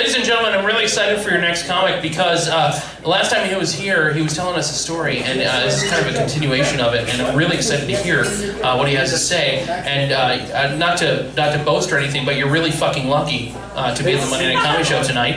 Ladies and gentlemen, I'm really excited for your next comic because the last time he was here, he was telling us a story, and this is kind of a continuation of it, and I'm really excited to hear what he has to say. And not to boast or anything, but you're really fucking lucky to be at the Monday Night Comedy Show tonight.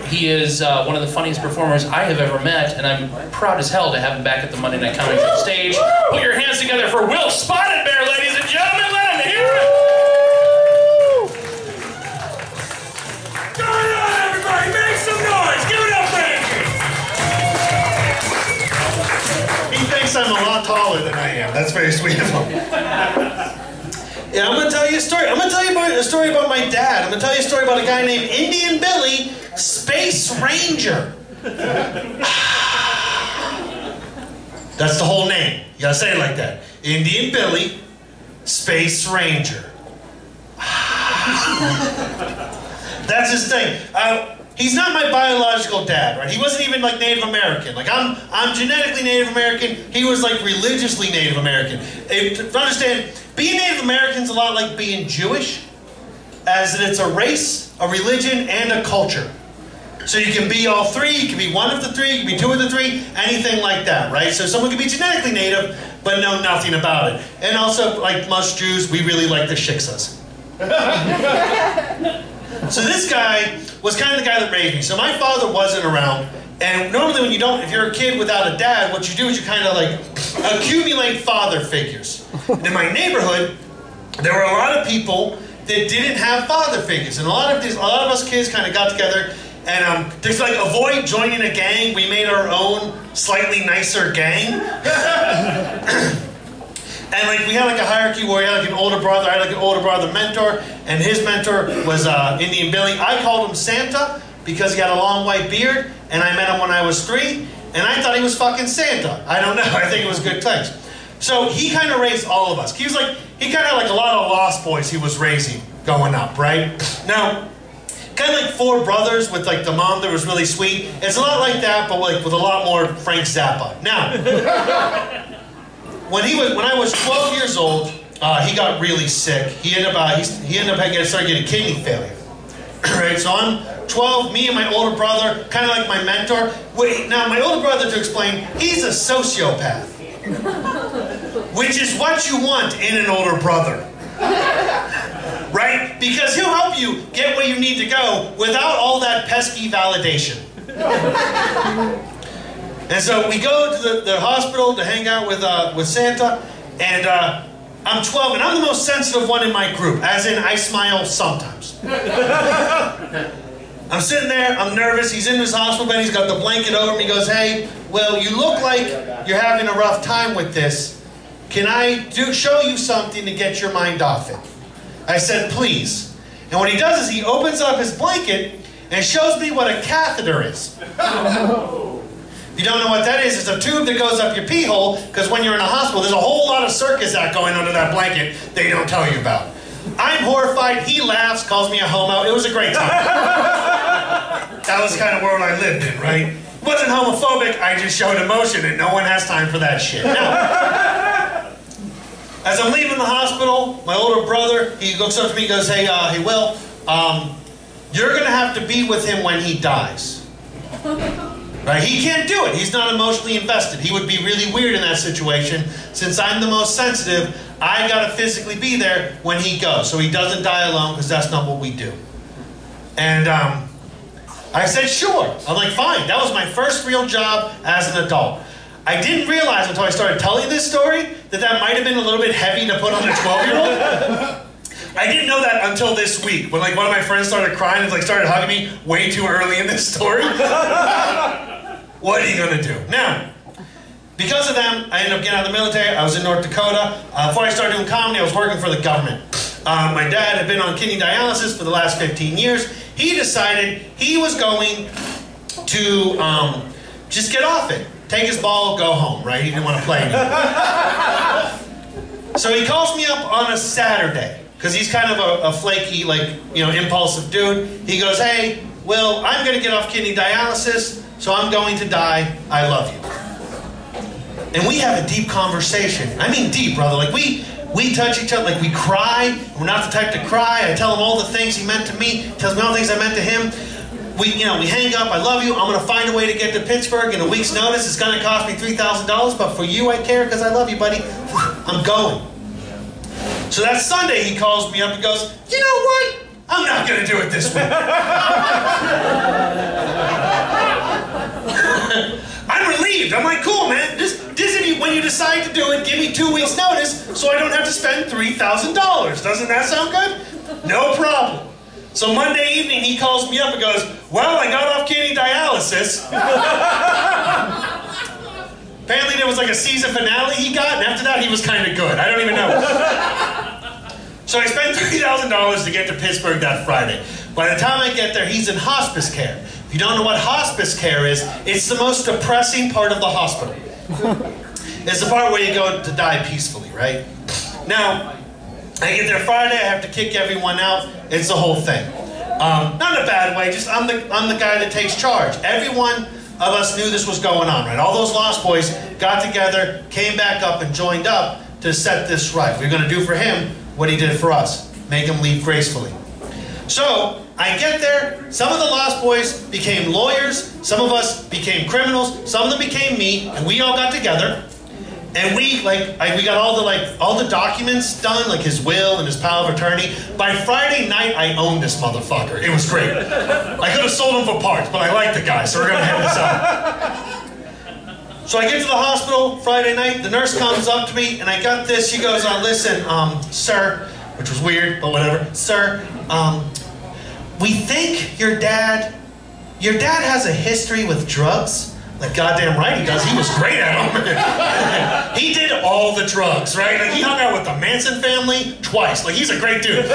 He is one of the funniest performers I have ever met, and I'm proud as hell to have him back at the Monday Night Comedy Show stage. Put your hands together for Will Spotted Bear, ladies and gentlemen. Let him hear it. Make some noise! Give it up, Frankie! He thinks I'm a lot taller than I am. That's very sweet of him. Yeah, I'm going to tell you a story. I'm going to tell you a story about my dad. I'm going to tell you a story about a guy named Indian Billy, Space Ranger. That's the whole name. You got to say it like that. Indian Billy, Space Ranger. That's his thing. He's not my biological dad, right? He wasn't even like Native American. Like I'm genetically Native American. He was like religiously Native American. To understand, being Native American is a lot like being Jewish, as in it's a race, a religion, and a culture. So you can be all three. You can be one of the three. You can be two of the three. Anything like that, right? So someone can be genetically Native, but know nothing about it. And also, like most Jews, we really like the shiksas. So this guy was kind of the guy that raised me. So my father wasn't around, and normally when if you're a kid without a dad, what you do is you kind of like accumulate father figures. And in my neighborhood, there were a lot of people that didn't have father figures, and a lot of us kids kind of got together and to like avoid joining a gang, we made our own slightly nicer gang. And like we had like a hierarchy where we had like an older brother. I had like an older brother mentor, and his mentor was Indian Billy. I called him Santa because he had a long white beard, and I met him when I was 3, and I thought he was fucking Santa. I don't know. I think it was good things. So he kind of raised all of us. He kind of like a lot of lost boys he was raising going up, right? Now, kind of like 4 brothers with like the mom that was really sweet. It's a lot like that, but like with a lot more Frank Zappa. Now. When I was 12 years old, he got really sick. He ended up started getting kidney failure. Right, so I'm 12. Me and my older brother, kind of like my mentor. Now my older brother, to explain, he's a sociopath, which is what you want in an older brother, right? Because he'll help you get where you need to go without all that pesky validation. And so we go to the hospital to hang out with Santa, and I'm 12, and I'm the most sensitive one in my group, as in I smile sometimes. I'm sitting there, I'm nervous, he's in his hospital bed, he's got the blanket over me, he goes, "Hey, well, you look like you're having a rough time with this. Can I show you something to get your mind off it?" I said, "Please." And what he does is he opens up his blanket and shows me what a catheter is. If you don't know what that is, it's a tube that goes up your pee hole, because when you're in a hospital, there's a whole lot of circus act going under that blanket they don't tell you about. I'm horrified, he laughs, calls me a homo. It was a great time. That was the kind of world I lived in, right? It wasn't homophobic, I just showed emotion, and no one has time for that shit. Now, as I'm leaving the hospital, my older brother, he looks up to me and goes, hey Will, you're going to have to be with him when he dies. Right? He can't do it. He's not emotionally invested. He would be really weird in that situation. Since I'm the most sensitive, I got to physically be there when he goes, so he doesn't die alone, because that's not what we do. And I said, sure. I'm like, fine. That was my first real job as an adult. I didn't realize until I started telling this story that might have been a little bit heavy to put on a 12-year-old. I didn't know that until this week, when like one of my friends started crying and like started hugging me way too early in this story. What are you gonna do? Now, because of them, I ended up getting out of the military. I was in North Dakota. Before I started doing comedy, I was working for the government. My dad had been on kidney dialysis for the last 15 years. He decided he was going to just get off it. Take his ball, go home, right? He didn't want to play anymore. So he calls me up on a Saturday, because he's kind of a flaky, like, impulsive dude. He goes, "Hey, Will, I'm going to get off kidney dialysis, so I'm going to die. I love you." And we have a deep conversation. I mean deep, brother. Like, we We touch each other, like we cry. We're not the type to cry. I tell him all the things he meant to me. He tells me all the things I meant to him. We hang up. I love you. I'm going to find a way to get to Pittsburgh in a week's notice. It's going to cost me $3,000, but for you, I care because I love you, buddy. I'm going. So that Sunday, he calls me up and goes, you know what? I'm not going to do it this week. I'm relieved. I'm like, cool, man. Just when you decide to do it, give me 2 weeks' notice so I don't have to spend $3,000. Doesn't that sound good? No problem. So Monday evening, he calls me up and goes, well, I got off kidney dialysis. Apparently there was like a season finale he got, and after that he was kind of good. I don't even know. So I spent $3,000 to get to Pittsburgh that Friday. By the time I get there, he's in hospice care. If you don't know what hospice care is, it's the most depressing part of the hospital. It's the part where you go to die peacefully, right? Now, I get there Friday, I have to kick everyone out. It's the whole thing. Not in a bad way, just I'm the guy that takes charge. Everyone of us knew this was going on, right? All those Lost Boys got together, came back up, and joined up to set this right. We're going to do for him what he did for us. Make him leave gracefully. So, I get there, some of the Lost Boys became lawyers, some of us became criminals, some of them became me, and we all got together. And we got all the documents done, like his will and his power of attorney. By Friday night, I owned this motherfucker. It was great. I could have sold him for parts, but I like the guy, so we're gonna have this out. So I get to the hospital Friday night. The nurse comes up to me, and I got this. She goes, "Listen, sir," which was weird, but whatever. "Sir, we think your dad has a history with drugs." Like, goddamn right he does. He was great at them. He did all the drugs, right? Like, he hung out with the Manson family twice. Like, he's a great dude.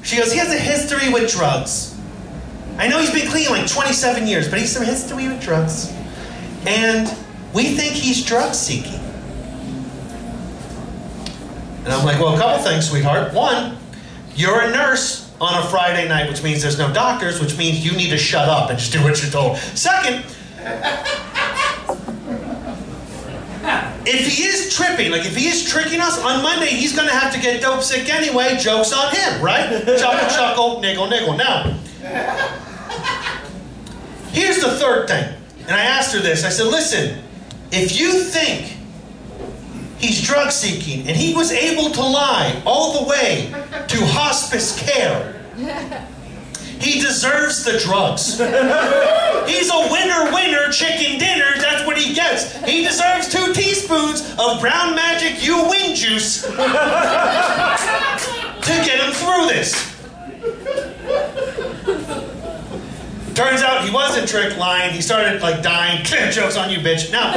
She goes, he has a history with drugs. I know he's been clean like 27 years, but he's a history with drugs. And we think he's drug seeking. And I'm like, well, a couple things, sweetheart. One, you're a nurse on a Friday night, which means there's no doctors, which means you need to shut up and just do what you're told. Second, if he is tripping, like if he is tricking us, on Monday he's going to have to get dope sick anyway. Joke's on him, right? Chuckle, chuckle, niggle, niggle. Now, here's the third thing. And I asked her this. I said, listen, if you think he's drug seeking, and he was able to lie all the way to hospice care, he deserves the drugs. He's a winner, chicken dinner, that's what he gets. He deserves 2 teaspoons of Brown Magic You Win juice to get him through this. Turns out he wasn't lying. He started like dying. Joke's on you, bitch. Now,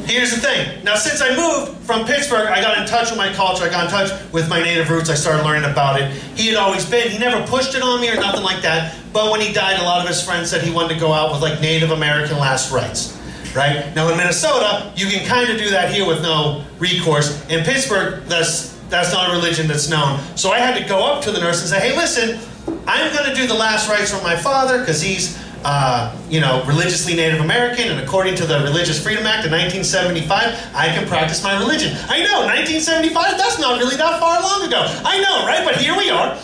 here's the thing. Now, since I moved from Pittsburgh, I got in touch with my culture. I got in touch with my native roots. I started learning about it. He had always been. He never pushed it on me or nothing like that. But when he died, a lot of his friends said he wanted to go out with like Native American last rites. Right? Now, in Minnesota, you can kind of do that here with no recourse. In Pittsburgh, that's not a religion that's known. So I had to go up to the nurse and say, hey, listen, I'm going to do the last rites for my father because he's religiously Native American, and according to the Religious Freedom Act of 1975, I can practice my religion. I know, 1975, that's not really that far long ago. I know, right? But here we are.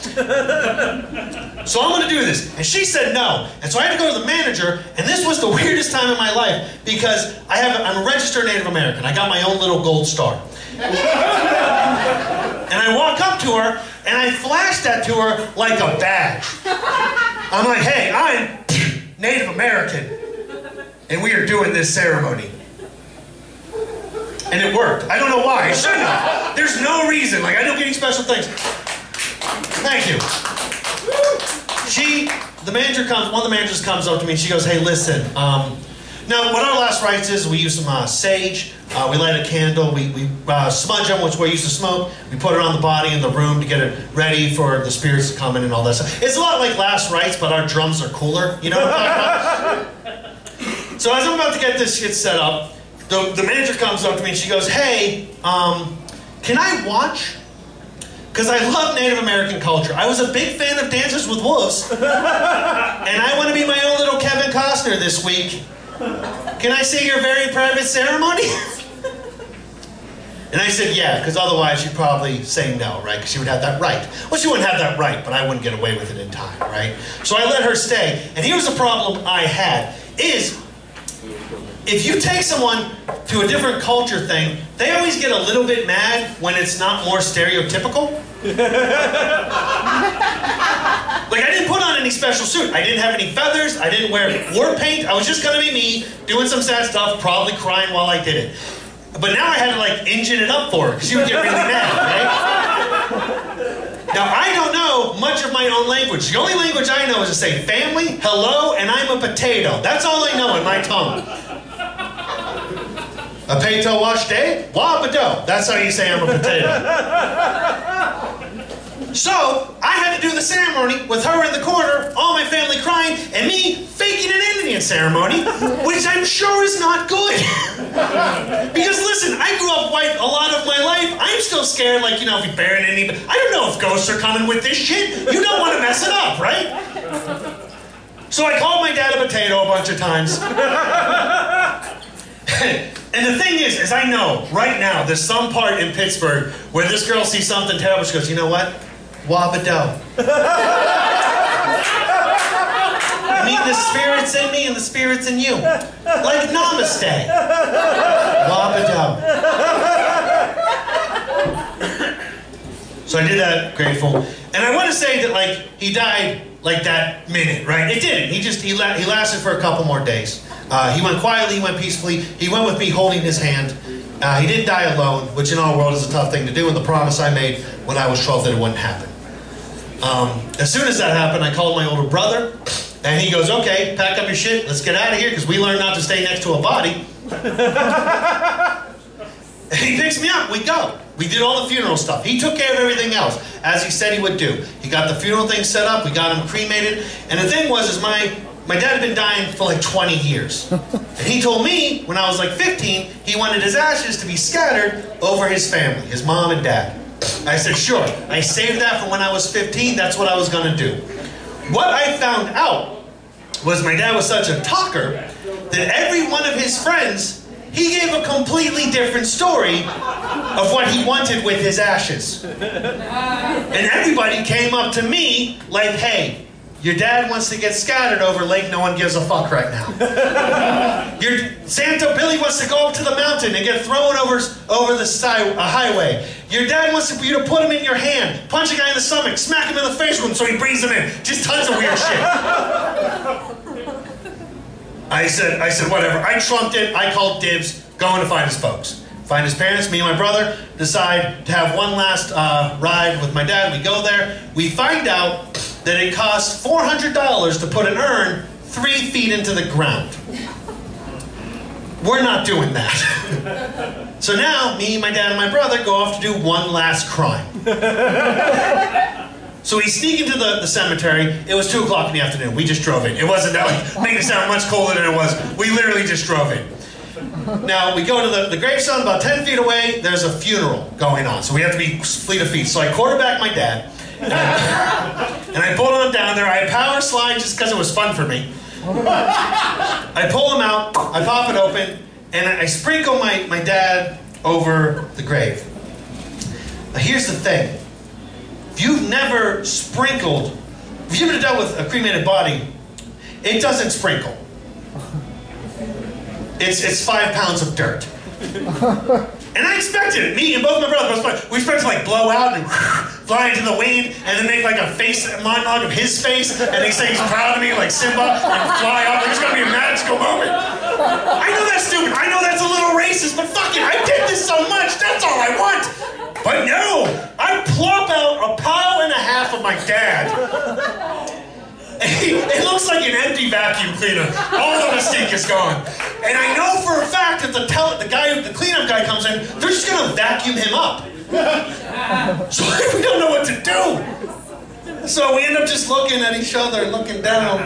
So I'm going to do this. And she said no. And so I had to go to the manager, and this was the weirdest time in my life, because I'm a registered Native American. I got my own little gold star. And I walk up to her, and I flash that to her like a badge. I'm like, hey, I'm Native American, and we are doing this ceremony. And it worked. I don't know why. It shouldn't have. There's no reason. Like, I don't get any special things. Thank you. One of the managers comes up to me, and she goes, hey, listen, now what our last rites is, we use some sage, we light a candle, we smudge them, which we used to smoke, we put it on the body in the room to get it ready for the spirits to come in and all that stuff. It's a lot like last rites, but our drums are cooler, you know what I'm talking about? So as I'm about to get this shit set up, the manager comes up to me and she goes, hey, can I watch? Because I love Native American culture. I was a big fan of Dances with Wolves, and I want to be my own little Kevin Costner this week can I say your very private ceremony? And I said, yeah, because otherwise she'd probably say no, right? Because she would have that right. Well, she wouldn't have that right, but I wouldn't get away with it in time, right? So I let her stay. And here's the problem I had, is if you take someone to a different culture thing, they always get a little bit mad when it's not more stereotypical. Like, I didn't put on any special suit. I didn't have any feathers. I didn't wear war paint. I was just going to be me, doing some sad stuff, probably crying while I did it. But now I had to, like, engine it up for her, because she would get really mad, right? Now, I don't know much of my own language. The only language I know is to say family, hello, and I'm a potato. That's all I know in my tongue. A potato wash day? Wabado. That's how you say I'm a potato. So, I had to do the ceremony with her in the corner, all my family crying, and me faking an Indian ceremony, which I'm sure is not good. Because listen, I grew up white a lot of my life. I'm still scared, like, you know, if you bury an Indian, I don't know if ghosts are coming with this shit. You don't want to mess it up, right? So I called my dad a potato a bunch of times. And the thing is I know right now there's some part in Pittsburgh where this girl sees something terrible. She goes, you know what? Wabado. Meet the spirits in me and the spirits in you. Like namaste. Wabado. So I did that, grateful. And I want to say that, like, he died like that minute, right? It didn't. He lasted for a couple more days. He went quietly, he went peacefully. He went with me holding his hand. He didn't die alone, which in our world is a tough thing to do, and the promise I made when I was 12 that it wouldn't happen. As soon as that happened, I called my older brother, and he goes, okay, pack up your shit, let's get out of here, because we learned not to stay next to a body. And he picks me up, we go. We did all the funeral stuff. He took care of everything else, as he said he would do. He got the funeral thing set up, we got him cremated, and the thing was, is my dad had been dying for like 20 years. And he told me, when I was like 15, he wanted his ashes to be scattered over his family, his mom and dad. I said, sure. I saved that for when I was 15, that's what I was gonna do. What I found out was my dad was such a talker that every one of his friends, he gave a completely different story of what he wanted with his ashes. And everybody came up to me like, hey, your dad wants to get scattered over Lake No One Gives a Fuck right now. Your Santa Billy wants to go up to the mountain and get thrown over the highway. Your dad wants you to put him in your hand, punch a guy in the stomach, smack him in the face with him so he breathes him in. Just tons of weird shit. I said, whatever. I trumped it. I called dibs. Going to find his folks. Find his parents. Me and my brother decide to have one last ride with my dad. We go there. We find out that it costs $400 to put an urn 3 feet into the ground. We're not doing that. So now, me, my dad, and my brother go off to do one last crime. So we sneak into the cemetery. It was 2 o'clock in the afternoon. We just drove in. It wasn't that, like, making it sound much colder than it was. We literally just drove in. Now, we go to the gravestone about 10 feet away. There's a funeral going on. So we have to be fleet of feet. So I quarterback my dad. And I pulled him down there. I power slide just because it was fun for me. I pull him out. I pop it open. And I sprinkle my dad over the grave. Now, here's the thing. If you've never sprinkled, if you've never dealt with a cremated body, it doesn't sprinkle. It's 5 pounds of dirt. And I expected it. Me and both my brothers, we expected to like blow out and fly into the wind and then make like a face monologue of his face and they say he's proud of me like Simba and fly off. Like it's gonna be a magical moment. I know that's stupid. I know that's a little racist, but fuck it, I did this so much. That's all I want. But no, I plop out a pile and a half of my dad. It looks like an empty vacuum cleaner. All the mystique is gone. And I know for a fact that the cleanup guy comes in, they're just gonna vacuum him up. So we don't know what to do. So we end up just looking at each other, looking down.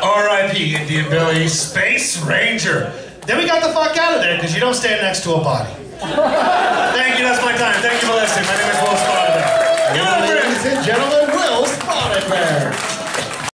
R.I.P. Indian Billy, Space Ranger. Then we got the fuck out of there because you don't stand next to a body. Thank you, that's my time. Thank you for listening. My name is Will Spotted Bear. Ladies and gentlemen, Will Spotted Bear.